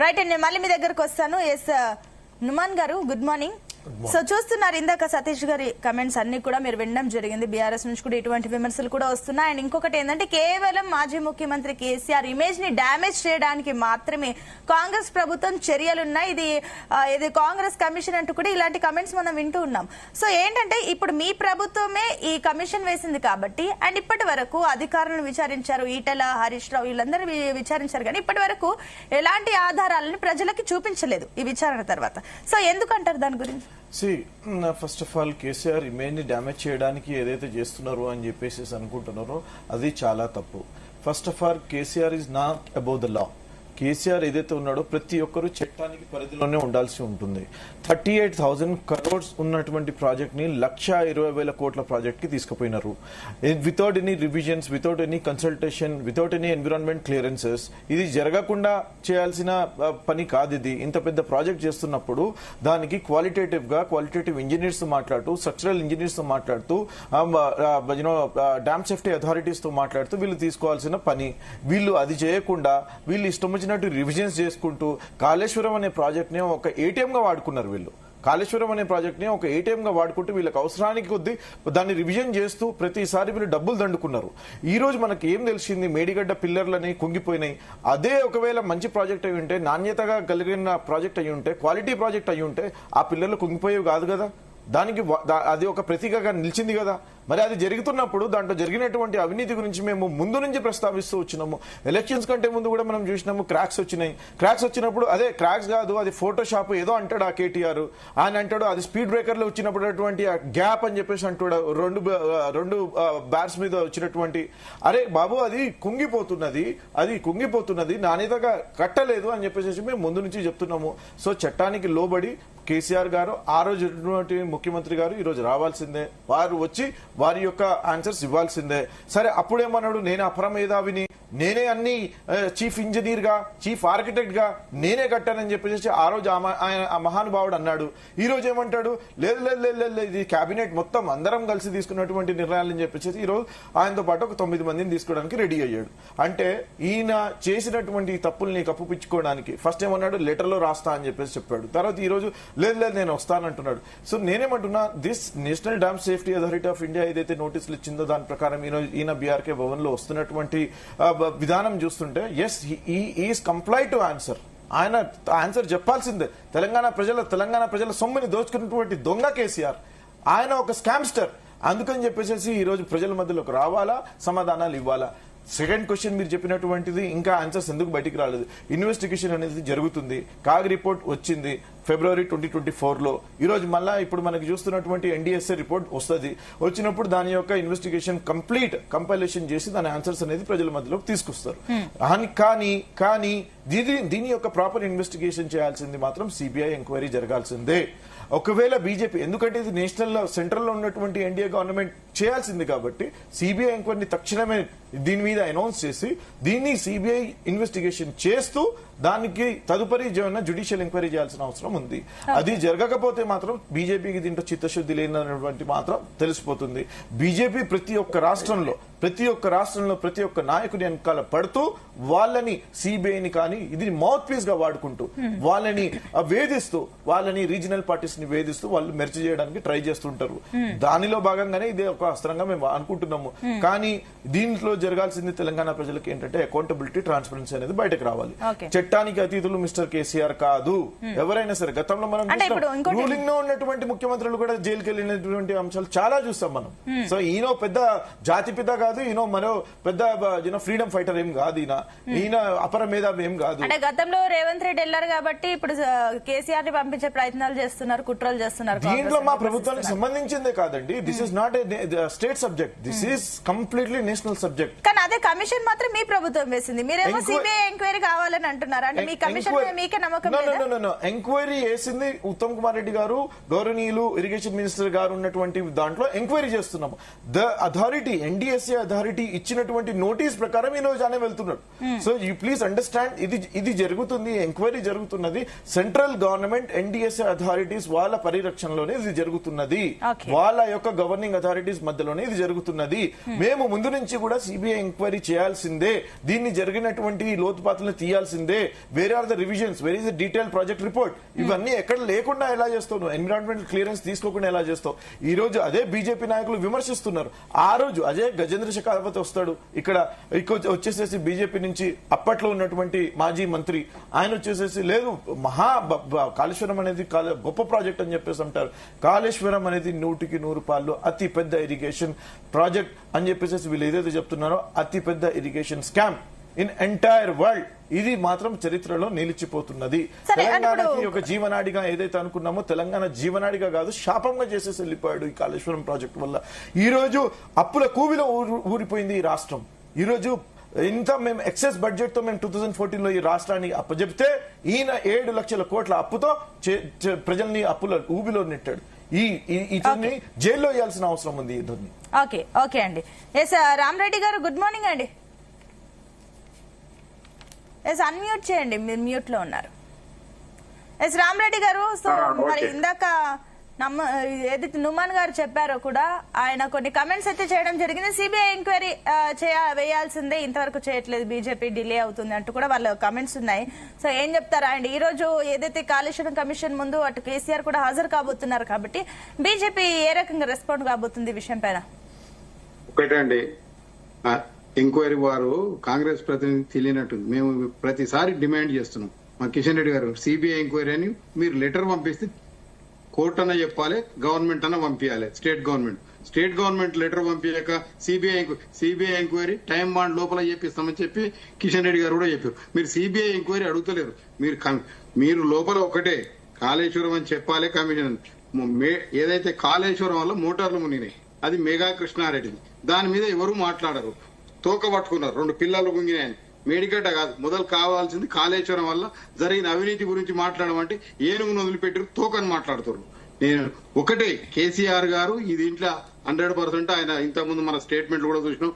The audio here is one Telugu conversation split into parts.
రైట్ అండి, మళ్ళీ మీ దగ్గరకు వస్తాను. ఎస్ నుమాన్ గారు, గుడ్ మార్నింగ్. సో చూస్తున్నారు ఇందాక సతీష్ గారి కమెంట్స్ అన్ని కూడా మీరు వినడం జరిగింది. బీఆర్ఎస్ నుంచి కూడా ఇటువంటి విమర్శలు కూడా వస్తున్నాయి. అండ్ ఇంకొకటి ఏంటంటే, కేవలం మాజీ ముఖ్యమంత్రి కేసీఆర్ ఇమేజ్ ని డ్యామేజ్ చేయడానికి మాత్రమే కాంగ్రెస్ ప్రభుత్వం చర్యలున్నాయి, ఇది కాంగ్రెస్ కమిషన్ అంటూ కూడా ఇలాంటి కమెంట్స్ మనం వింటూ ఉన్నాం. సో ఏంటంటే, ఇప్పుడు మీ ప్రభుత్వమే ఈ కమిషన్ వేసింది కాబట్టి, అండ్ ఇప్పటి వరకు అధికారులను విచారించారు, ఈటెల, హరీష్ రావు వీళ్ళందరూ విచారించారు, కానీ ఇప్పటి వరకు ఎలాంటి ఆధారాలను ప్రజలకి చూపించలేదు ఈ విచారణ తర్వాత. సో ఎందుకంటారు దాని గురించి? First of all KCR image ని డ్యామేజ్ చేయడానికి ఏదైతే చేస్తున్నారో అని చెప్పేసి అనుకుంటున్నారో అది చాలా తప్పు. First of all KCR is not above the law. KCR ఏదైతే ఉన్నాడో ప్రతి ఒక్కరూ చట్టానికి పరిధిలోనే ఉండాల్సి ఉంటుంది. 38,000 crores ఉన్నటువంటి ప్రాజెక్ట్ ని 1,20,000 కోట్ల ప్రాజెక్ట్ కి తీసుకుపోయినారు. Without any revisions, without any consultation, without any environment clearances. ఇది జరగకుండా చేయాల్సిన పని కాదు. ఇది ఇంత పెద్ద ప్రాజెక్ట్ చేస్తున్నప్పుడు దానికి క్వాలిటేటివ్ ఇంజనీర్స్ తో మాట్లాడుతూ, స్ట్రక్చరల్ ఇంజనీర్స్ తో మాట్లాడుతూ, డ్యామ్ సేఫ్టీ అథారిటీస్ తో మాట్లాడుతూ వీళ్ళు తీసుకోవాల్సిన పని. వీళ్ళు అది చేయకుండా వీళ్ళు ఇష్టం రివిజన్స్ చేసుకుంటూ కాళేశ్వరం అనే ప్రాజెక్ట్ ని ఒక ఏటీఎం గా వాడుకున్నారు. వీళ్ళు కాళేశ్వరం అనే ప్రాజెక్ట్ ని ఒక ఏటీఎం గా వాడుకుంటూ వీళ్ళకి అవసరానికి కొద్దీ దాన్ని రివిజన్ చేస్తూ ప్రతిసారి వీళ్ళు డబ్బులు దండుకున్నారు. ఈ రోజు మనకి ఏం తెలిసింది, మేడిగడ్డ పిల్లర్లని కుంగిపోయినాయి. అదే ఒకవేళ మంచి ప్రాజెక్ట్ అయి ఉంటే, నాణ్యతగా కలిగిన ప్రాజెక్ట్ అయి ఉంటే, క్వాలిటీ ప్రాజెక్ట్ అయి ఉంటే ఆ పిల్లర్లు కుంగిపోయేవి కాదు కదా. దానికి అది ఒక ప్రతీకగా నిలిచింది కదా. మరి అది జరుగుతున్నప్పుడు దాంట్లో జరిగినటువంటి అవినీతి గురించి మేము ముందు నుంచి ప్రస్తావిస్తూ వచ్చినాము. ఎలక్షన్స్ కంటే ముందు కూడా మనం చూసినాము, క్రాక్స్ వచ్చినాయి. క్రాక్స్ వచ్చినప్పుడు అదే క్రాక్స్ కాదు, అది ఫోటోషాప్ ఏదో అంటాడు ఆ కేటీఆర్. ఆయన అంటాడు అది స్పీడ్ బ్రేకర్ లో వచ్చినప్పుడు గ్యాప్ అని చెప్పేసి అంటాడు, రెండు బ్యార్స్ మీద వచ్చినటువంటి. అరే బాబు, అది కుంగిపోతున్నది నాణ్యతగా కట్టలేదు అని చెప్పేసి మేము ముందు నుంచి చెప్తున్నాము. సో చట్టానికి లోబడి కేసీఆర్ గారు, ఆ రోజు ముఖ్యమంత్రి గారు ఈ రోజు రావాల్సిందే. వారు వచ్చి వారి యొక్క ఆన్సర్స్ ఇవ్వాల్సిందే. సరే, అప్పుడేమన్నాడు, నేను అపరమేధావిని, నేనే అన్ని చీఫ్ ఇంజనీర్ గా, చీఫ్ ఆర్కిటెక్ట్ గా నేనే కట్టానని చెప్పేసి ఆ రోజు ఆ మహానుభావుడు అన్నాడు. ఈ రోజు ఏమంటాడు, లేదు లేదు లేదు, ఇది కేబినెట్ మొత్తం అందరం కలిసి తీసుకున్నటువంటి నిర్ణయాలని చెప్పేసి ఈ రోజు ఆయనతో పాటు ఒక 9 మందిని తీసుకోవడానికి రెడీ అయ్యాడు. అంటే ఈయన చేసినటువంటి తప్పుల్ని కప్పుపిచ్చుకోవడానికి ఫస్ట్ ఏమన్నాడు, లెటర్ లో రాస్తా అని చెప్పేసి చెప్పాడు. తర్వాత ఈ రోజు లేదు లేదు నేను వస్తానంటున్నాడు. సో నేనేమంటున్నా, this national dam safety authority of India ఏదైతే నోటీసులు ఇచ్చిందో దాని ప్రకారం ఈయన బీఆర్కే భవన్ లో వస్తున్నటువంటి విధానం చూస్తుంటే, ఎస్ ఈస్ కంప్లై టు ఆన్సర్. ఆయన ఆన్సర్ చెప్పాల్సిందే. తెలంగాణ ప్రజల సొమ్ముని దోచుకున్నటువంటి దొంగ కేసీఆర్. ఆయన ఒక స్కామ్స్టర్. అందుకని చెప్పేసి ఈ రోజు ప్రజల మధ్యలోకి రావాలా, సమాధానాలు ఇవ్వాలా. సెకండ్ క్వశ్చన్ మీరు చెప్పినటువంటిది, ఇంకా ఆన్సర్స్ ఎందుకు బయటికి రాలేదు? ఇన్వెస్టిగేషన్ అనేది జరుగుతుంది. కాగ్ రిపోర్ట్ వచ్చింది February 2024లో. ఈ రోజు మళ్ళా ఇప్పుడు మనకి చూస్తున్నటువంటి ఎన్డీఎస్ఏ రిపోర్ట్ వస్తుంది. వచ్చినప్పుడు దాని యొక్క ఇన్వెస్టిగేషన్ కంపైలేషన్ చేసి దాని ఆన్సర్స్ అనేది ప్రజల మధ్యలోకి తీసుకొస్తారు. కానీ దీని యొక్క ప్రాపర్ ఇన్వెస్టిగేషన్ చేయాల్సింది మాత్రం సిబిఐ ఎంక్వైరీ జరగాల్సిందే. ఒకవేళ బీజేపీ, ఎందుకంటే ఇది సెంట్రల్ లో ఉన్నటువంటి ఎన్డీఏ గవర్నమెంట్ చేయాల్సింది కాబట్టి సిబిఐ ఎంక్వైరీని తక్షణమే దీని మీద అనౌన్స్ చేసి దీన్ని సిబిఐ ఇన్వెస్టిగేషన్ చేస్తూ దానికి తదుపరి జ్యుడిషియల్ ఎంక్వైరీ చేయాల్సిన అవసరం ఉంది. అది జరగకపోతే మాత్రం బీజేపీకి దీంట్లో చిత్తశుద్ధి లేనటువంటి మాత్రం తెలిసిపోతుంది. బీజేపీ ప్రతి ఒక్క రాష్ట్రంలో ప్రతి ఒక్క నాయకుని వెనకాల పడుతూ వాళ్ళని సిబిఐని కానీ ఇది మౌత్ పీస్ గా వాడుకుంటూ వాళ్ళని వేధిస్తూ, వాళ్ళని రీజనల్ పార్టీస్ ని వేధిస్తూ వాళ్ళు మెర్చి చేయడానికి ట్రై చేస్తుంటారు. దానిలో భాగంగానే ఇదే ఒక అస్త్రంగా మేము అనుకుంటున్నాము. కానీ దీంట్లో జరగాల్సింది తెలంగాణ ప్రజలకు ఏంటంటే అకౌంటబిలిటీ, ట్రాన్స్పరెన్సీ అనేది బయటకు రావాలి. చట్టానికి అతీతులు మిస్టర్ కేసీఆర్ కాదు, ఎవరైనా సరే. గతంలో మనం రూలింగ్ లో ఉన్నటువంటి ముఖ్యమంత్రులు కూడా జైలుకి వెళ్ళినటువంటి అంశాలు చాలా చూస్తాం మనం. సో ఈయన పెద్ద జాతిపిత కాదు, ఈయన మరో పెద్ద ఫ్రీడమ్ ఫైటర్ ఏం కాదు, ఈయన అపర మేధావి ఏం కాదు. అంటే గతంలో రేవంత్ రెడ్డి వెళ్ళారు కాబట్టి ఇప్పుడు కేసీఆర్ ని పంపించే ప్రయత్నాలు చేస్తున్నారు, కుట్రలు చేస్తున్నారు. దీంట్లో మా ప్రభుత్వానికి సంబంధించిందే కాదండి. This is not a state subject, this is completely national subject. కానీ అదే కమిషన్ మాత్రం మీ ప్రభుత్వం వేసింది, మీరేమో సిబిఐ ఎంక్వైరీ కావాలని అంటున్నారు. అంటే మీ కమిషన్ మీకే నమ్మకం లేదా? ఎంక్వైరీ చేసింది ఉత్తమ్ కుమార్ రెడ్డి గారు, గౌరవనీయులు ఇరిగేషన్ మినిస్టర్ గారు ఉన్నటువంటి దాంట్లో ఎంక్వైరీ చేస్తున్నాము. ద అథారిటీ, ఎన్డీఎస్ఏ అథారిటీ ఇచ్చినటువంటి నోటీస్ ప్రకారం ఈ రోజు ఆయన వెళ్తున్నాడు. సో యూ ప్లీజ్ అండర్స్టాండ్, ఇది జరుగుతుంది, ఎంక్వైరీ జరుగుతున్నది. సెంట్రల్ గవర్నమెంట్ ఎన్డీఎస్ఏ అథారిటీస్ వాళ్ళ పరిరక్షణలోనే ఇది జరుగుతున్నది, వాళ్ళ యొక్క గవర్నింగ్ అథారిటీస్ మధ్యలోనే ఇది జరుగుతున్నది. మేము ముందు నుంచి కూడా సిబిఐ ఎంక్వైరీ చేయాల్సిందే, దీన్ని జరిగినటువంటి లోతుపాతులను తీయాల్సిందే. Where are the revisions, where is the detail project report, ఇవన్నీ ఎక్కడ లేకుండా ఎలా చేస్తావు నువ్వు? ఎన్విరాన్మెంటల్ క్లియరెన్స్ తీసుకోకుండా ఎలా చేస్తావు? ఈ రోజు అదే బీజేపీ నాయకులు విమర్శిస్తున్నారు. ఆ రోజు అదే గజేంద్ర షెకావత్ వస్తాడు ఇక్కడ వచ్చేసేసి బీజేపీ నుంచి అప్పట్లో ఉన్నటువంటి మాజీ మంత్రి, ఆయన వచ్చేసేసి లేదు కాళేశ్వరం అనేది గొప్ప ప్రాజెక్ట్ అని చెప్పేసి అంటారు. కాళేశ్వరం అనేది 100% అతి పెద్ద ఇరిగేషన్ ప్రాజెక్ట్ అని చెప్పేసి వీళ్ళు ఏదైతే చెప్తున్నారో అతి పెద్ద irrigation scam in entire world. ఇది మాత్రం చరిత్రలో నిలిచిపోతున్నది. తెలంగాణకి ఒక జీవనాడిగా ఏదైతే అనుకున్నామో, తెలంగాణ జీవనాడిగా కాదు శాపంగా చేసేసి వెళ్ళిపోయాడు ఈ కాళేశ్వరం ప్రాజెక్టు వల్ల. ఈ రోజు అప్పుల కూవిలో ఊరిపోయింది ఈ రాష్ట్రం. ఈ రోజు ఇంత మేము ఎక్సెస్ బడ్జెట్ తో మేము 2014లో ఈ రాష్ట్రాన్ని అప్పచెప్తే ఈయన 7 లక్షల కోట్ల అప్పుతో ప్రజల్ని అప్పుల ఊబిలో నెట్టాడు. ఇతన్ని జైల్లో వేయాల్సిన అవసరం ఉంది ఇతన్ని. ఓకే అండి. ఎస్ రామరెడ్డి గారు, గుడ్ మార్నింగ్ అండి. ఎస్ అన్మ్యూట్ చేయండి, మీరు మ్యూట్ లో ఉన్నారు. ఎస్ రామరెడ్డి గారు, సో మరి ఇందాక ఏదైతే నుమాన్ గారు చెప్పారో కూడా ఆయన కొన్ని కమెంట్స్ అయితే చేయడం జరిగింది. సిబిఐ ఎంక్వైరీ వేయాల్సిందే, ఇంతవరకు చేయట్లేదు, బీజేపీ డిలే అవుతుంది అంటూ కూడా వాళ్ళ కమెంట్స్ ఉన్నాయి. సో ఏం చెప్తారా అండి? ఈ రోజు ఏదైతే కాళేశ్వరం కమిషన్ ముందు అటు కేసీఆర్ కూడా హాజరు కాబోతున్నారు కాబట్టి బీజేపీ ఏ రకంగా రెస్పాండ్ కాబోతుంది ఈ విషయం పైన? ఒకటండి, ఎంక్వైరీ వారు కాంగ్రెస్ ప్రతినిధి తెలియనట్టుంది. మేము ప్రతిసారి డిమాండ్ చేస్తున్నాం, మా కిషన్ రెడ్డి గారు సిబిఐ ఎంక్వైరీ అని మీరు లెటర్ పంపిస్తే కోర్టు అన్న చెప్పాలి, గవర్నమెంట్ అన్న పంపించాలి. స్టేట్ గవర్నమెంట్ లెటర్ పంపించాక సిబిఐ ఎంక్వైరీ టైం బాండ్ లోపల చెప్పిస్తామని చెప్పి కిషన్ రెడ్డి గారు కూడా చెప్పారు. మీరు సిబిఐ ఎంక్వైరీ అడుగుతలేరు. మీరు లోపల ఒకటే కాళేశ్వరం అని చెప్పాలి. కమిషన్ ఏదైతే కాళేశ్వరం వల్ల మోటార్లు మునిగినాయి, అది మెగా కృష్ణారెడ్డిది. దాని మీద ఎవరు మాట్లాడరు. తోక పట్టుకున్నారు, 2 పిల్లలు గుంగినాయని. మేడిగడ్డ కాదు, మొదలు కావాల్సింది కాళేశ్వరం వల్ల జరిగిన అవినీతి గురించి మాట్లాడమంటే ఏనుగును వదిలిపెట్టారు, తోకని మాట్లాడుతారు. నేను ఒకటే, కేసీఆర్ గారు ఈ దీంట్లో 100% ఆయన ఇంతకుముందు మన స్టేట్మెంట్లు కూడా చూసినాం.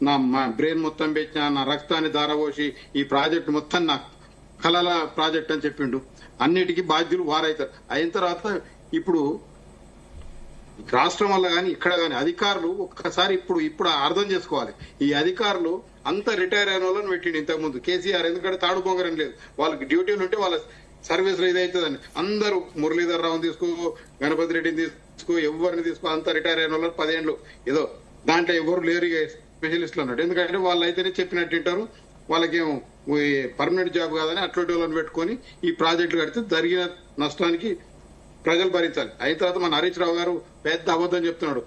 నా బ్రెయిన్ మొత్తం పెట్టినా, నా రక్తాన్ని దారపోసి ఈ ప్రాజెక్ట్ మొత్తం నా కళల ప్రాజెక్ట్ అని చెప్పిండు. అన్నిటికీ బాధ్యులు వారైతారు. అయిన తర్వాత ఇప్పుడు రాష్ట్రం వల్ల గాని ఇక్కడ గాని అధికారులు ఒక్కసారి ఇప్పుడు అర్థం చేసుకోవాలి. ఈ అధికారులు అంత రిటైర్ అయిన వాళ్ళని పెట్టిండు ఇంతకుముందు కేసీఆర్. ఎందుకంటే తాడు పొంగరం లేదు, వాళ్ళకి డ్యూటీలు ఉంటే వాళ్ళ సర్వీస్ లో ఇదవుతుందని అందరూ మురళీధర్ రావుని తీసుకో, గణపతి రెడ్డిని తీసుకో, ఎవరిని తీసుకో, అంతా రిటైర్ అయిన వాళ్ళు 10 ఏళ్ళు ఏదో దాంట్లో ఎవరు లేరు స్పెషలిస్టులు అన్నట్టు. ఎందుకంటే వాళ్ళు అయితేనే చెప్పినట్టు వింటారు, వాళ్ళకేమో పర్మనెంట్ జాబ్ కాదని అట్లాంటి వాళ్ళని పెట్టుకొని ఈ ప్రాజెక్టులు కడితే జరిగిన నష్టానికి ప్రజలు భరించాలి. అయిన తర్వాత మన హరీష్ రావు గారు పెద్ద అబద్ధం చెప్తున్నాడు.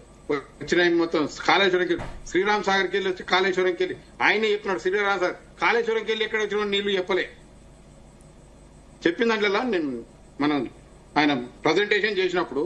వచ్చిన మొత్తం కాళేశ్వరంకి శ్రీరామ్ సాగర్కి వెళ్ళి వచ్చి కాళేశ్వరంకి వెళ్ళి ఆయనే చెప్తున్నాడు. శ్రీరామ్ సాగర్ కాళేశ్వరంకి వెళ్ళి ఎక్కడ వచ్చిన నీళ్లు చెప్పలే. చెప్పిన దాంట్లో నేను మనం ఆయన ప్రజెంటేషన్ చేసినప్పుడు